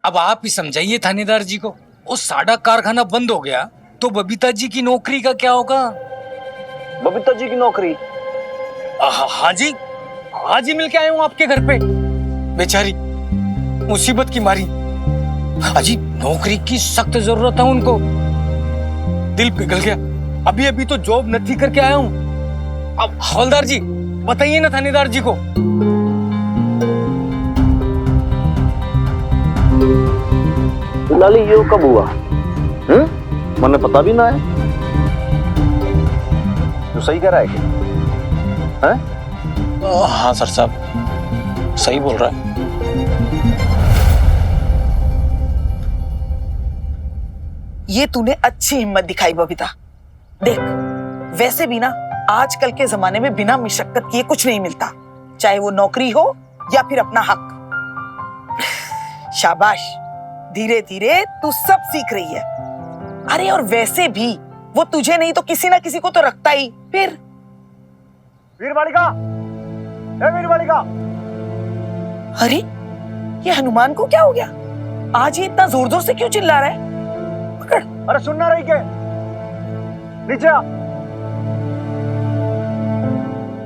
अब आप ही समझाइए थानेदार जी को। वो साड़ा कारखाना बंद हो गया तो बबीता जी की नौकरी का क्या होगा? बबीता जी की नौकरी? हाँ जी, आज ही मिल के आया हूँ आपके घर पे। बेचारी मुसीबत की मारी, अजी नौकरी की सख्त जरूरत है उनको। दिल पिघल गया, अभी अभी तो जॉब नथी करके आया हूँ। अब हवलदार जी बताइए ना थानेदार जी को। लाली यो कब हुआ? मैंने पता भी ना है। तू सही कह रहा है क्या? हाँ सर साहब सही बोल रहा है। ये तूने अच्छी हिम्मत दिखाई बबीता। देख, वैसे भी ना आजकल के जमाने में बिना मशक्कत किए कुछ नहीं मिलता, चाहे वो नौकरी हो या फिर अपना हक। शाबाश, धीरे धीरे तू सब सीख रही है। अरे और वैसे भी वो तुझे नहीं तो किसी ना किसी को तो रखता ही। फिर वीरबालिका, वीरबालिका। अरे ये हनुमान को क्या हो गया? आज ये इतना जोर जोर से क्यों चिल्ला रहा है? पकड़। अरे सुनना रही के नीचे आ।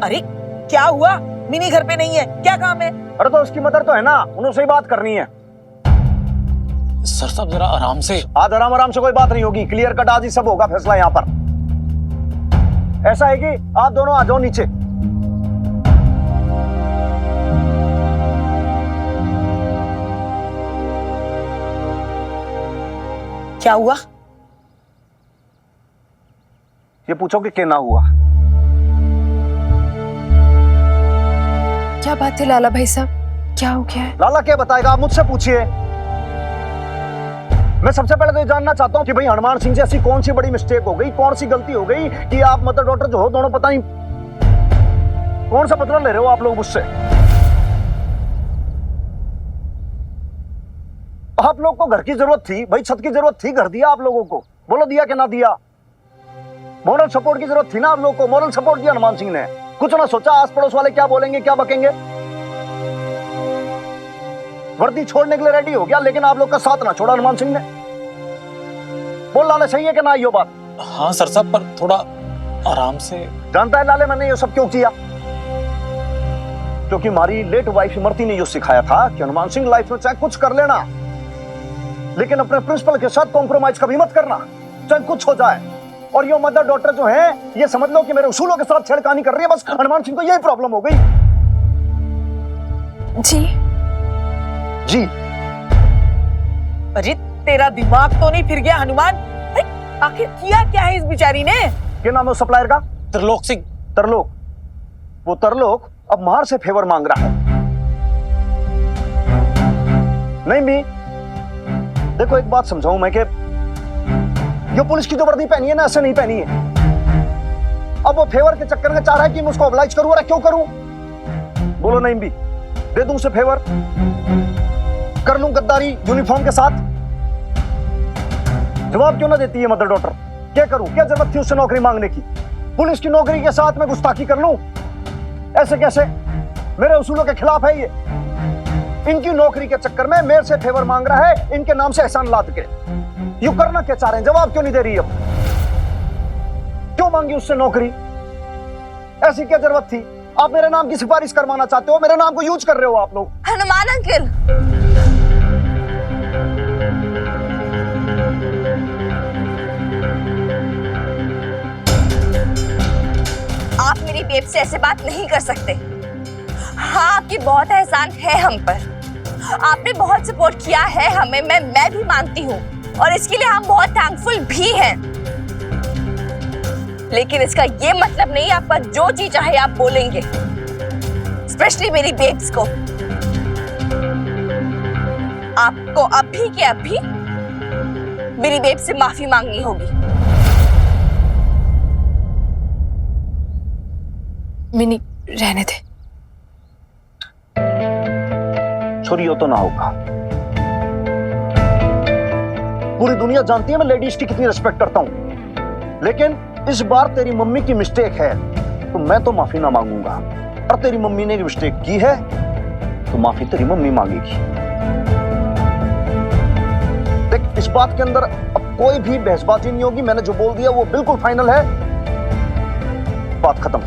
अरे क्या हुआ? मिनी घर पे नहीं है, क्या काम है? अरे तो उसकी मदर तो है ना, उनसे ही बात करनी है। सर साहब जरा आराम से। आज आराम से कोई बात नहीं होगी, क्लियर कट आज ही सब होगा फैसला यहाँ पर। ऐसा है कि आप दोनों आ जाओ नीचे। क्या हुआ? ये पूछो कि क्या हुआ। क्या बात है लाला भाई साहब, क्या हो गया है? लाला क्या बताएगा, आप मुझसे पूछिए। मैं सबसे पहले तो ये जानना चाहता हूँ कि भाई हनुमान सिंह जी ऐसी कौन सी बड़ी मिस्टेक हो गई, कौन सी गलती हो गई कि आप मदर डॉटर जो हो दोनों पता नहीं कौन सा बदला ले रहे हो आप लोग मुझसे। आप लोग को घर की जरूरत थी भाई, छत की जरूरत थी, घर दिया आप लोगों को, बोलो दिया कि ना दिया। मॉरल सपोर्ट की जरूरत थी ना आप लोग को, मॉरल सपोर्ट दिया हनुमान सिंह ने। कुछ ना सोचा आस पड़ोस वाले क्या बोलेंगे क्या बकेंगे। वर्दी छोड़ने के लिए रेडी हो गया, लेकिन आप लोग का साथ ना छोड़ा हनुमान सिंह ने। बोल लाले सही है कि ना ये बात? हाँ सर साहब, पर थोड़ा आराम से। जानता है लाले मैंने ये सब क्यों किया? क्योंकि हमारी लेट वाइफ इमरती ने जो सिखाया था कि हनुमान सिंह लाइफ में चाहे कुछ कर लेना, लेकिन अपने प्रिंसिपल के साथ कॉम्प्रोमाइज कभी मत करना, चाहे कुछ हो जाए। और ये मदर डॉटर जो है, ये समझ लो कि मेरे उसूलों के साथ छेड़खानी कर रही है। बस हनुमान सिंह को यही प्रॉब्लम हो गई। जी जी। अरे तेरा दिमाग तो नहीं फिर गया हनुमान? आखिर किया क्या है इस बेचारी ने? क्या नाम है उस सप्लायर का? त्रिलोक सिंह। तरलोक। वो तरलोक अब मार से फेवर मांग रहा है। नहीं भी देखो, एक बात समझाऊं मैं कि जो पुलिस की जो वर्दी पहनी है ना, ऐसे नहीं पहनी है। अब वो फेवर के चक्कर में चाह रहा है कि मैं उसको ऑब्लाइज करूं। अरे क्यों करूं? बोलो नहीं भी, दे दूं उसे फेवर, कर लूं गद्दारी यूनिफॉर्म के साथ। जवाब क्यों ना देती है मदर डॉटर? क्या करूं? क्या जरूरत थी उससे नौकरी मांगने की? पुलिस की नौकरी के साथ मैं गुस्ताखी कर लूं? ऐसे कैसे? मेरे उसूलों के खिलाफ है ये। इनकी नौकरी के चक्कर में मेरे से फेवर मांग रहा है, इनके नाम से एहसान लाद के। यू करना क्या चाह रहे हैं? जवाब क्यों नहीं दे रही? अब क्यों मांगी उससे नौकरी? ऐसी क्या जरूरत थी? आप मेरे नाम की सिफारिश करवाना चाहते हो, मेरे नाम को यूज कर रहे हो आप लोग। हनुमान अंकल, आप मेरी बेब से ऐसे बात नहीं कर सकते। हाँ, आपकी बहुत एहसान है हम पर, आपने बहुत सपोर्ट किया है हमें, मैं भी मानती हूँ, और इसके लिए हम बहुत थैंकफुल भी हैं। लेकिन इसका ये मतलब नहीं आपका जो जी चाहे आप बोलेंगे, स्पेशली मेरी बेब्स को। आपको अभी के अभी मेरी बेब से माफी मांगनी होगी। मिनी रहने दे। छोरियो तो ना होगा। पूरी दुनिया जानती है मैं लेडीज की कितनी रिस्पेक्ट करता हूं, लेकिन इस बार तेरी मम्मी की मिस्टेक है तो मैं तो माफी ना मांगूंगा। और तेरी मम्मी ने मिस्टेक की है तो माफी तेरी मम्मी मांगेगी। बात के अंदर अब कोई भी बहसबाजी नहीं होगी। मैंने जो बोल दिया वो बिल्कुल फाइनल है, बात खत्म।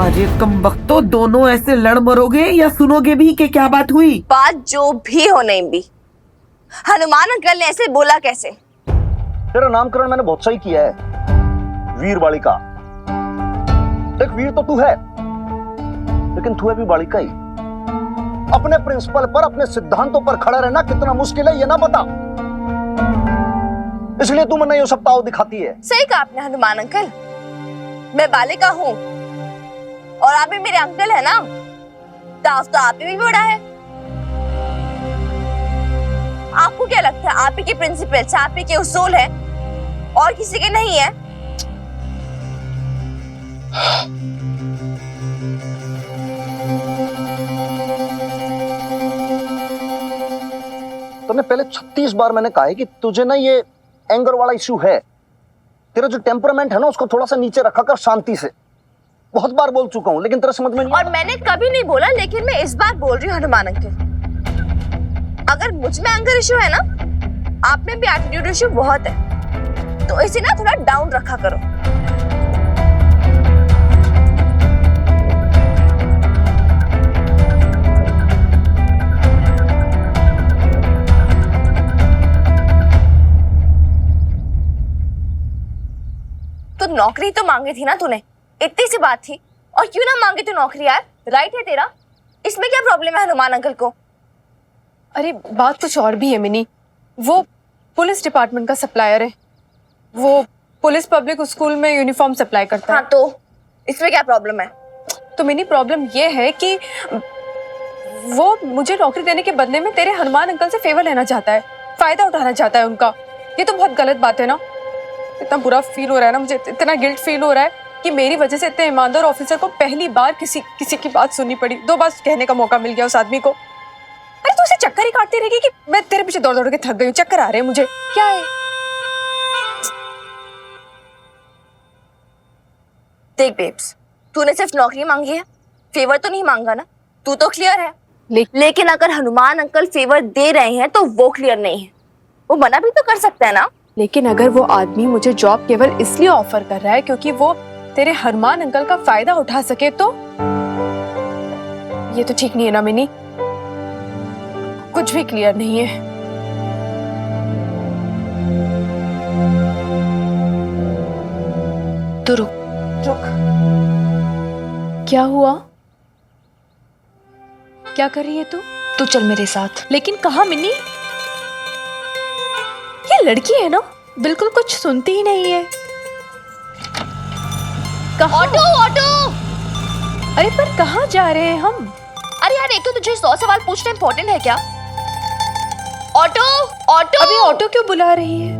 अरे कम वक्तो, दोनों ऐसे लड़ मरोगे या सुनोगे भी कि क्या बात हुई? बात जो भी हो नहीं भी, हनुमान अंकल ने ऐसे बोला कैसे? तेरा नामकरण मैंने बहुत सही किया है, वीर बालिका। एक वीर तो तू है, लेकिन तू है भी बालिका ही। अपने प्रिंसिपल पर, अपने सिद्धांतों पर खड़ा रहना कितना मुश्किल है ये ना बता, इसलिए तू मन ये सब ताव दिखाती है। सही कहा आपने हनुमान अंकल, मैं बालिका हूँ और आप भी मेरे अंकल है ना, दाव तो आप ही भी बड़ा है। आपको क्या लगता है आप ही के प्रिंसिपल, आप ही के उसूल है और किसी के नहीं है? तूने पहले 36 बार मैंने कहा है कि तुझे ना ये एंगर वाला इश्यू है। तेरा जो टेम्परामेंट है ना उसको थोड़ा सा नीचे रखा कर शांति से। बहुत बार बोल चुका हूं लेकिन तेरा समझ में नहीं। और मैंने कभी नहीं बोला, लेकिन मैं इस बार बोल रही हूँ हनुमान अंकल, अगर मुझ में एंगर इश्यू है ना, आप में भी एटीट्यूड इश्यू बहुत है, तो इसे ना थोड़ा डाउन रखा करो। तो नौकरी तो मांगी थी ना तूने, इतनी सी बात थी, और क्यों ना मांगे तू नौकरी यार, राइट है तेरा, इसमें क्या प्रॉब्लम है हनुमान अंकल को? अरे बात कुछ और भी है मिनी। वो पुलिस डिपार्टमेंट का सप्लायर है, वो पुलिस पब्लिक स्कूल में यूनिफॉर्म सप्लाई करता है। हाँ तो इसमें क्या प्रॉब्लम है? तो मिनी प्रॉब्लम ये है कि वो मुझे नौकरी देने के बदले में तेरे हनुमान अंकल से फेवर लेना चाहता है, फायदा उठाना चाहता है उनका। ये तो बहुत गलत बात है ना। इतना बुरा फील हो रहा है ना मुझे, इतना गिल्ट फील हो रहा है कि मेरी वजह से इतने ईमानदार ऑफिसर को पहली बार किसी की बात सुननी पड़ी। 2 बार कहने का मौका मिल गया उस आदमी को। अरे तू उसे चक्कर ही काटती रहेगी कि मैं तेरे पीछे दौड़ दौड़ के थक गई हूँ, चक्कर आ रहे हैं मुझे। क्या है? देख बेब्स, तूने सिर्फ नौकरी मांगी है, फेवर तो नहीं मांगा ना, तू तो क्लियर है। लेकिन अगर हनुमान अंकल फेवर दे रहे हैं तो वो क्लियर नहीं है, वो मना भी तो कर सकता है ना। लेकिन अगर वो आदमी मुझे जॉब केवल इसलिए ऑफर कर रहा है क्योंकि वो तेरे हनुमान अंकल का फायदा उठा सके, तो ये तो ठीक नहीं है ना मिनी। कुछ भी क्लियर नहीं है। तो रुक। क्या हुआ? क्या कर रही है तू? तू चल मेरे साथ। लेकिन कहाँ मिनी? ये लड़की है ना, बिल्कुल कुछ सुनती ही नहीं है। कहाँ? Auto auto! अरे पर कहाँ जा रहे हैं हम? अरे यार, एक तो तुझे 100 सवाल पूछना इम्पोर्टेंट है क्या? Auto auto! अभी ऑटो क्यों बुला रही है?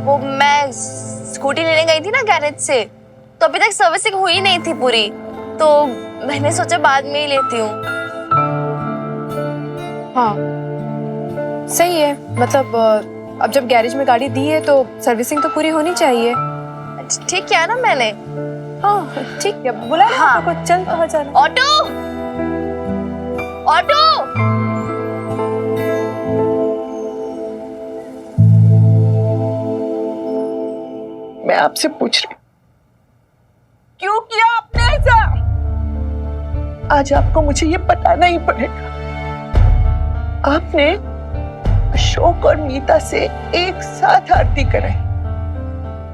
वो मैं स्कूटी लेने गई थी ना गैरेज से, तो अभी तक सर्विसिंग हुई नहीं थी पूरी, तो मैंने सोचा बाद में ही लेती हूँ। हाँ सही है, मतलब अब जब गैरेज में गाड़ी दी है तो सर्विसिंग तो पूरी होनी चाहिए। ठीक किया ना मैंने? हाँ ठीक है, बुला हाँ। ऑटो को, चल कहाँ जा रहा है? Auto auto! मैं आपसे पूछ रही हूँ, क्यों किया आपने ऐसा? आज आपको मुझे ये बताना ही पड़ेगा। आपने अशोक और नीता से एक साथ आरती कराई,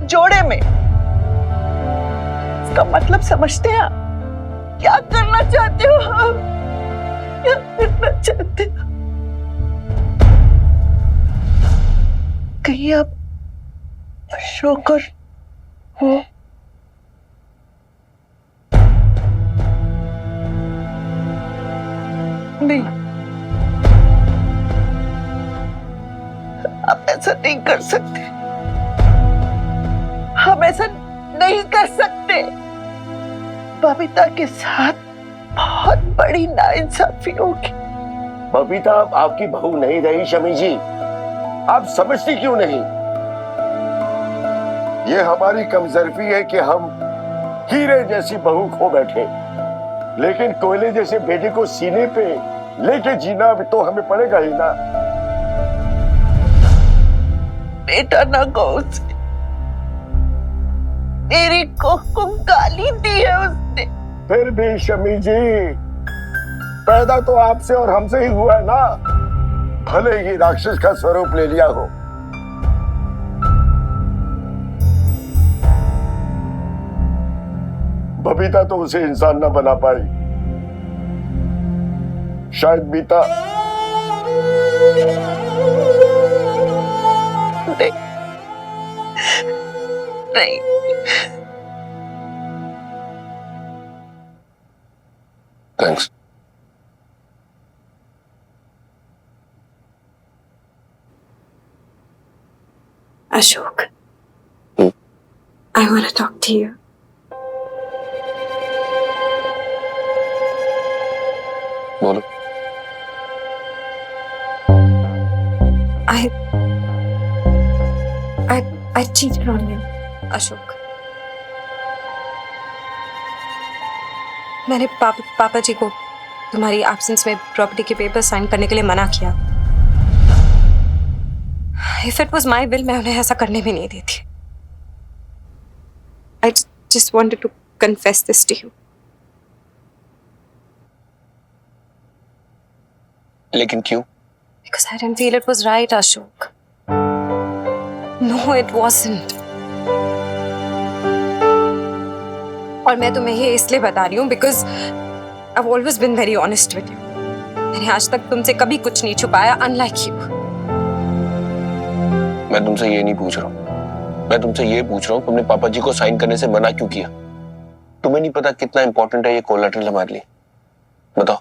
जोड़े में। इसका मतलब समझते हैं आप? क्या करना चाहते हो आप? क्या करना चाहते हो? कहीं आप अशोक और वो नहीं, आप ऐसा नहीं कर सकते। हम ऐसा नहीं कर सकते। बबीता के साथ बहुत बड़ी नाइंसाफी होगी। बबीता अब आपकी बहू नहीं रही शमी जी, आप समझती क्यों नहीं? ये हमारी कमजोरी है कि हम हीरे जैसी बहू खो बैठे, लेकिन कोयले जैसे बेटे को सीने पे लेके जीना भी तो हमें पड़ेगा ही ना। बेटा ना कहो उसे, मेरी कोख को गाली दी है उसने। फिर भी शमी जी, पैदा तो आपसे और हमसे ही हुआ है ना, भले ही राक्षस का स्वरूप ले लिया हो। बबीता तो उसे इंसान न बना पाई, शायद बीता नहीं, thanks. Ashok, I want to talk to you. बोलो। I cheated on you, Ashok. मैंने पापा जी को तुम्हारी एब्सेंस में प्रॉपर्टी के पेपर साइन करने के लिए मना किया। If it was my will, मैं उन्हें ऐसा करने भी नहीं देती। I just wanted to confess this to you. लेकिन क्यों? Because I didn't feel it was right, Ashok. No, it wasn't. और मैं तुम्हें ये इसलिए बता रही हूँ because I've always been very honest with you. मैंने आज तक तुमसे कभी कुछ नहीं छुपाया, unlike you. मैं तुमसे ये नहीं पूछ रहा हूँ, मैं तुमसे ये पूछ रहा हूँ तुमने पापा जी को साइन करने से मना क्यों किया? तुम्हें नहीं पता कितना इंपॉर्टेंट है ये कोलैटरल हमारे लिए? बताओ।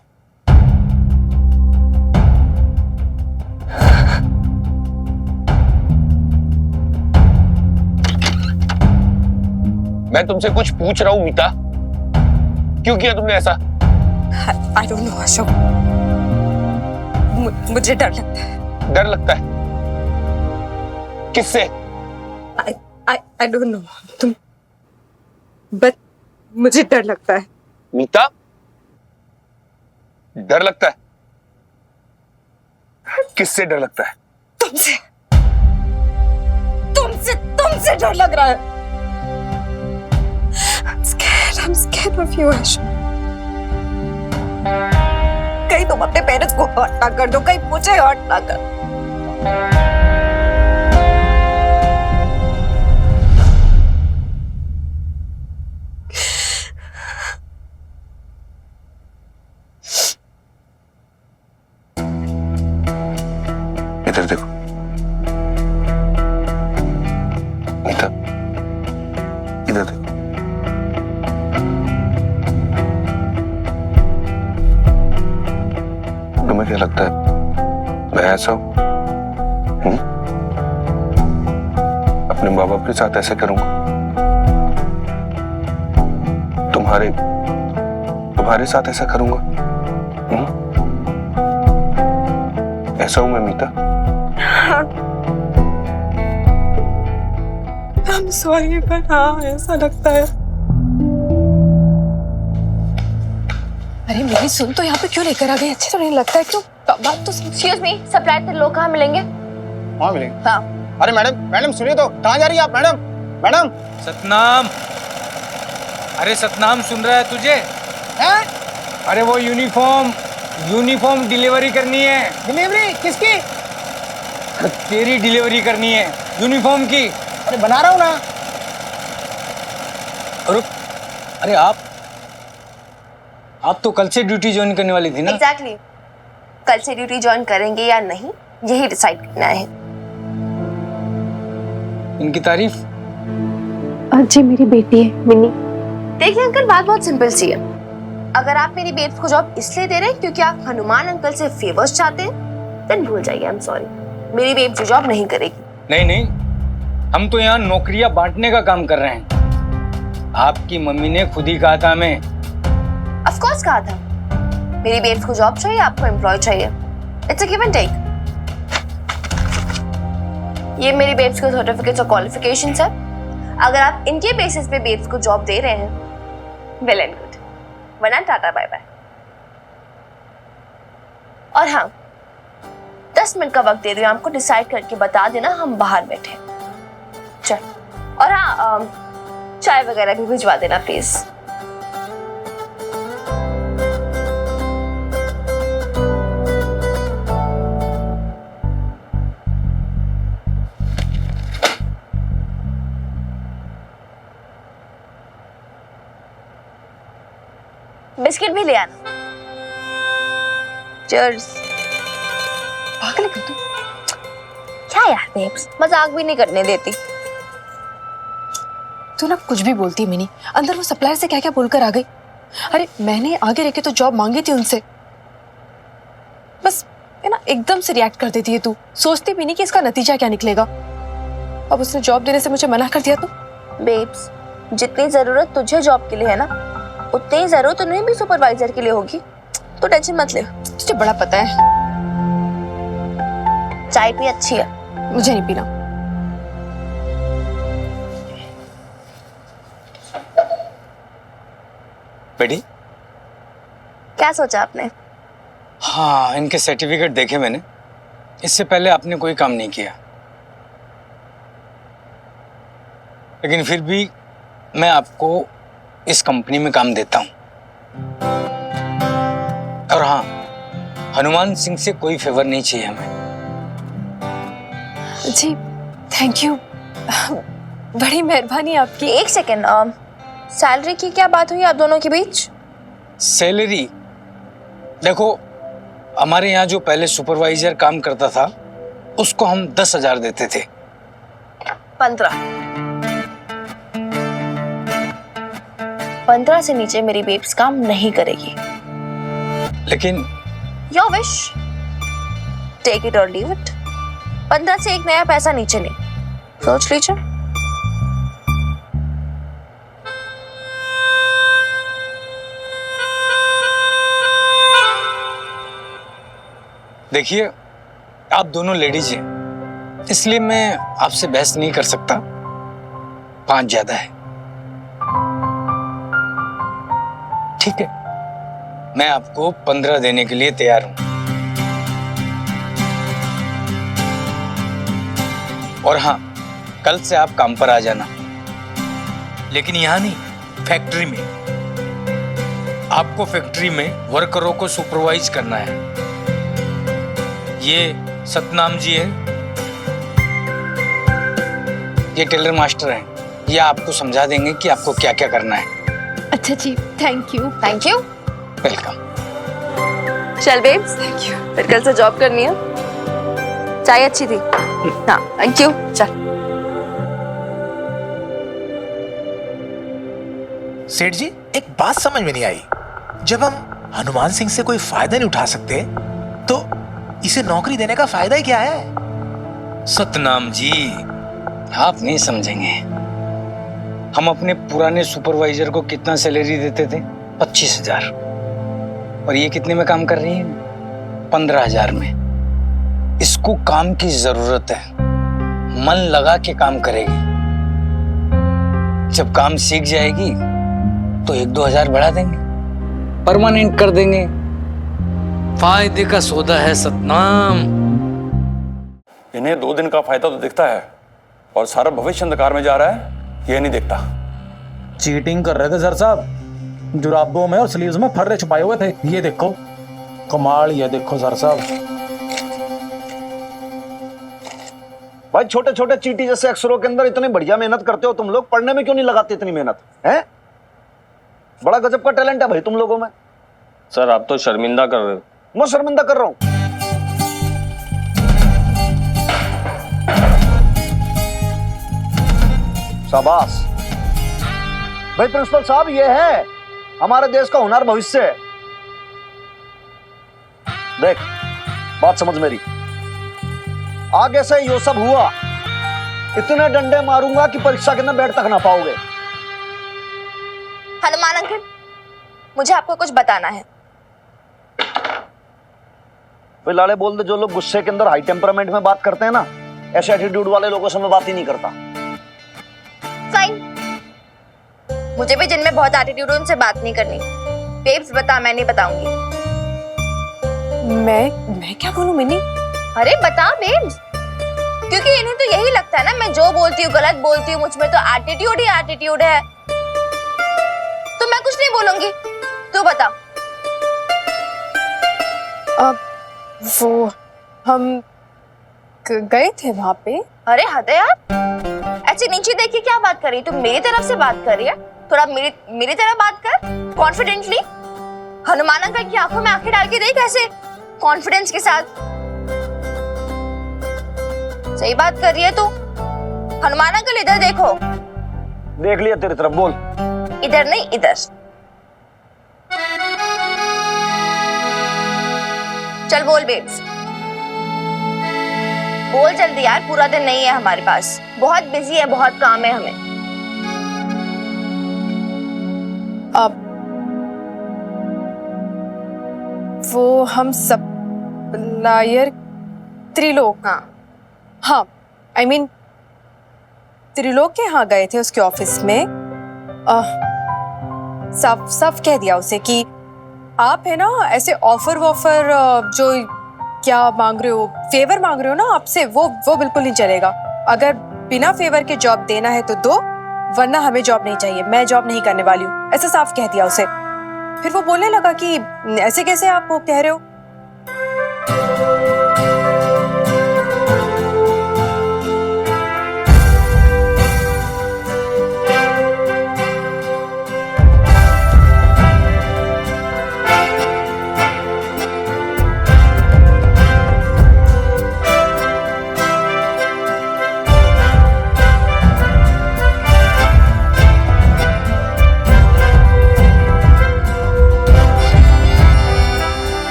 मैं तुमसे कुछ पूछ रहा हूँ मीता, क्यों किया तुमने ऐसा? I don't know, Ashok. मुझे डर लगता है। डर लगता है? किससे? I don't know, तुम, but मुझे डर लगता है। मीता, डर लगता है? किससे डर लगता है? तुमसे, तुमसे, तुमसे डर लग रहा है। I'm scared of you, Ashok. कहीं तुम अपने पेरेंट्स को हर्ट ना कर दो, कहीं मुझे हर्ट ना कर। इधर देखो मीता, इधर देखो। तुम्हें क्या लगता है मैं ऐसा हूं? अपने माँ बाप के साथ ऐसे करूंगा? तुम्हारे साथ ऐसा करूंगा? ऐसा हूं मैं मीता? I'm sorry, but हाँ ऐसा लगता है। अरे मेरी सुन, तो यहाँ पे क्यों लेकर आ गई? अच्छे तो नहीं लगता है, क्यों? बात तो एक्सक्यूज मी, सप्लायर लोग कहाँ मिलेंगे? वहाँ मिलेंगे। हाँ। अरे मैडम, मैडम सुनिए तो, कहाँ जा रही है आप मैडम? मैडम। सतनाम, अरे सतनाम सुन रहा है तुझे? हैं? अरे वो यूनिफॉर्म डिलीवरी करनी है। डिलीवरी किसकी? तेरी डिलीवरी करनी है यूनिफॉर्म की। अरे बना रहा हूँ ना। रुक, अरे आप तो कल से ड्यूटी ज्वाइन करने वाली थी ना? एग्जैक्टली। कल से ड्यूटी ज्वाइन करेंगे या नहीं, यही डिसाइड करना है। इनकी तारीफ? जी मेरी बेटी है मिनी। देखिए अंकल, बात बहुत सिंपल सी है। अगर आप मेरी बेब्स को जॉब इसलिए दे रहे हैं क्योंकि आप हनुमान अंकल से फेवर्स चाहते हैं, देन भूल जाइए, आई एम सॉरी, मेरी बेब्स जॉब नहीं करेगी। नहीं, हम तो यहाँ नौकरियां बांटने का काम कर रहे हैं। आपकी मम्मी ने खुद ही कहा था हमें। ऑफ कोर्स कहा था। मेरी बेब्स को जॉब चाहिए, आपको एम्प्लॉय चाहिए। It's a give and take. ये मेरी बेब्स के सर्टिफिकेट्स और क्वालिफिकेशंस है। अगर आप इनके बेसिस पे बेब्स को जॉब दे रहे हैं, वेल एंड गुड, वरना टाटा बाय बाय। और हाँ, 10 मिनट का वक्त दे रही हूँ आपको, डिसाइड करके बता देना, हम बाहर बैठे हैं। चल, और हाँ, चाय वगैरह भी भिजवा देना प्लीज। बिस्किट भी ले आना। चीयर्स। पागल है क्या तू? क्या यार बेब्स, मजाक भी नहीं करने देती। तू ना कुछ भी बोलती है मिनी। अंदर वो सप्लायर से क्या क्या बोलकर आ गई। अरे मैंने आगे रह के तो जॉब मांगी थी उनसे, बस है ना एकदम से रिएक्ट कर देती है तू। सोचती भी नहीं कि इसका नतीजा क्या निकलेगा। अब उसने जॉब देने से मुझे मना कर दिया तो। बेब्स, जितनी जरूरत तुझे जॉब के लिए है ना, उतनी ही जरूरत उन्हें भी सुपरवाइजर के लिए होगी, तो टेंशन मत ले। तुझे बड़ा पता है। चाय भी अच्छी है। मुझे नहीं पीना। बेटी, क्या सोचा आपने? हाँ, इनके सर्टिफिकेट देखे मैंने। इससे पहले आपने कोई काम नहीं किया, लेकिन फिर भी मैं आपको इस कंपनी में काम देता हूं। और हाँ, हनुमान सिंह से कोई फेवर नहीं चाहिए हमें। जी थैंक यू, बड़ी मेहरबानी आपकी। एक सेकेंड, सैलरी की क्या बात हुई आप दोनों के बीच? सैलरी देखो, हमारे यहाँ जो पहले सुपरवाइजर काम करता था उसको हम 10,000 देते थे। 15 से नीचे मेरी बेब्स काम नहीं करेगी। लेकिन योर विश, टेक इट और लीव इट। 15 से एक नया पैसा नीचे नहीं, सोच लीजिए। देखिए, आप दोनों लेडीज हैं, इसलिए मैं आपसे बहस नहीं कर सकता। 5 ज्यादा है, ठीक है। मैं आपको 15 देने के लिए तैयार हूं। और हाँ, कल से आप काम पर आ जाना, लेकिन यहां नहीं, फैक्ट्री में। आपको फैक्ट्री में वर्करों को सुपरवाइज करना है। ये सतनाम जी है, ये टेलर मास्टर हैं। ये आपको समझा देंगे कि आपको क्या क्या करना है। अच्छा जी, thank you. Thank you. Welcome. चल बेब्स, थैंक यू। फिर कल से जॉब करनी है। चाय अच्छी थी। हाँ, थैंक यू। चल। सेठ जी, एक बात समझ में नहीं आई। जब हम हनुमान सिंह से कोई फायदा नहीं उठा सकते, तो इसे नौकरी देने का फायदा ही क्या है? सतनाम जी, आप नहीं समझेंगे। हम अपने पुराने सुपरवाइजर को कितना सैलरी देते थे? 25,000। और ये कितने में काम कर रही है? 15,000 में। इसको काम की जरूरत है, मन लगा के काम करेगी। जब काम सीख जाएगी तो 1-2 हजार बढ़ा देंगे, परमानेंट कर देंगे। फायदे का सौदा है सतनाम। इन्हें 2 दिन का फायदा तो दिखता है, और सारा भविष्य अंधकार में जा रहा है, ये नहीं दिखता। चीटिंग कर रहे थे सर साहब, जुराबों में और स्लीव्स में फर्रे छुपाए हुए थे। ये देखो कमाल, ये देखो सर साहब। भाई छोटे छोटे चीटी जैसे अक्षरों के अंदर इतनी बढ़िया मेहनत करते हो तुम लोग, पढ़ने में क्यों नहीं लगाते इतनी मेहनत है? बड़ा गजब का टैलेंट है भाई तुम लोगों में। सर, आप तो शर्मिंदा कर रहे हो। मैं शर्मिंदा कर रहा हूं? शाबाश भाई प्रिंसिपल साहब, ये है हमारे देश का हुनर भविष्य। देख बात समझ मेरी, आगे से यो सब हुआ, इतने डंडे मारूंगा कि परीक्षा के अंदर बैठ तक ना पाओगे। हनुमान अंकल, मुझे आपको कुछ बताना है। भाई लाले बोल दे, जो लोग गुस्से के अंदर हाई टेम्परामेंट में बात करते हैं ना, ऐसे एटीट्यूड वाले लोगों से मैं बात ही नहीं करता। फाइन, मुझे भी जिनमें बहुत एटीट्यूड है उनसे बात नहीं करनी। बेब्स बता, मैं नहीं बताऊंगी। मैं क्या बोलूं मिनी? अरे बता बेब्स, क्योंकि इन्हें तो यही लगता है ना मैं जो बोलती हूँ गलत बोलती हूँ, मुझ में तो एटीट्यूड ही एटीट्यूड है। तो मैं कुछ नहीं बोलूंगी, तू बता। वो हम गए थे वहां पे। अरे हद है यार, ऐसे नीचे देख के क्या बात कर रही है? तू मेरी तरफ से बात कर रही है, थोड़ा मेरी तरह बात कर कॉन्फिडेंटली। हनुमान अंकल की आंखों में आंखें डाल के देख ऐसे कॉन्फिडेंस के साथ। सही बात कर रही है तू। हनुमान अंकल इधर देखो। देख लिया तेरी तरफ, बोल। इधर नहीं, इधर। चल बोल बेब्स, बोल जल्दी यार, पूरा दिन नहीं है हमारे पास, बहुत बिजी है, बहुत काम है हमें। अब वो हम सप्लायर त्रिलोक, हाँ I mean, त्रिलोक के यहाँ गए थे उसके ऑफिस में। साफ साफ कह दिया उसे कि आप है ना ऐसे ऑफर वॉफर जो क्या मांग रहे हो, फेवर मांग रहे हो ना आपसे, वो बिल्कुल नहीं चलेगा। अगर बिना फेवर के जॉब देना है तो दो, वरना हमें जॉब नहीं चाहिए, मैं जॉब नहीं करने वाली हूँ, ऐसा साफ कह दिया उसे। फिर वो बोलने लगा कि ऐसे कैसे आप वो कह रहे हो।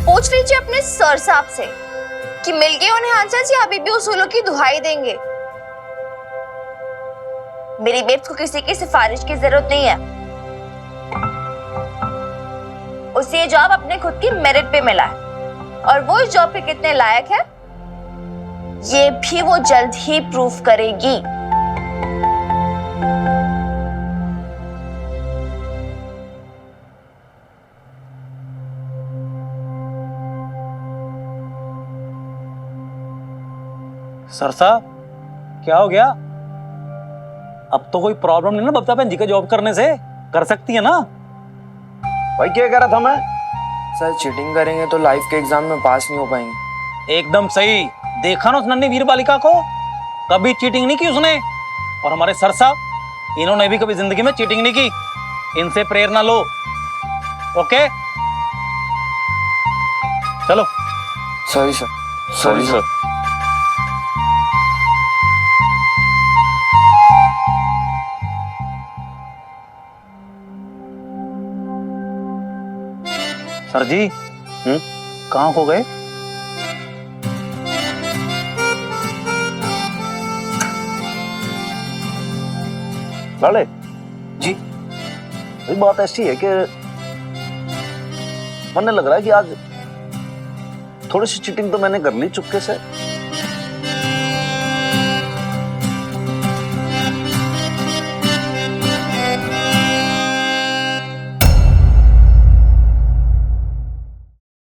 पूछ लीजिए अपने सर साहब से कि मिल गए उन्हें आंसर या अभी भी उसूलों की दुहाई देंगे। मेरी बेब्स को किसी की सिफारिश की जरूरत नहीं है, उसे ये जॉब अपने खुद की मेरिट पे मिला है, और वो इस जॉब के कितने लायक है ये भी वो जल्द ही प्रूफ करेगी। सर साहब क्या हो गया? अब तो कोई प्रॉब्लम नहीं ना बबता बहन जी का जॉब करने से, कर सकती है ना? भाई क्या कह रहा था मैं? सर चीटिंग करेंगे तो लाइफ के एग्जाम में पास नहीं हो पाएंगे। एकदम सही, देखा ना उस नन्ही वीर बालिका को, कभी चीटिंग नहीं की उसने। और हमारे सर साहब, इन्होंने भी कभी जिंदगी में चीटिंग नहीं की, इनसे प्रेरणा लो। ओके चलो। Sorry sir. Sorry sir. Sir ji कहाँ खो गए? लाले जी। बात ऐसी है कि मन लग रहा है कि आज थोड़ी सी चीटिंग तो मैंने कर ली चुपके से।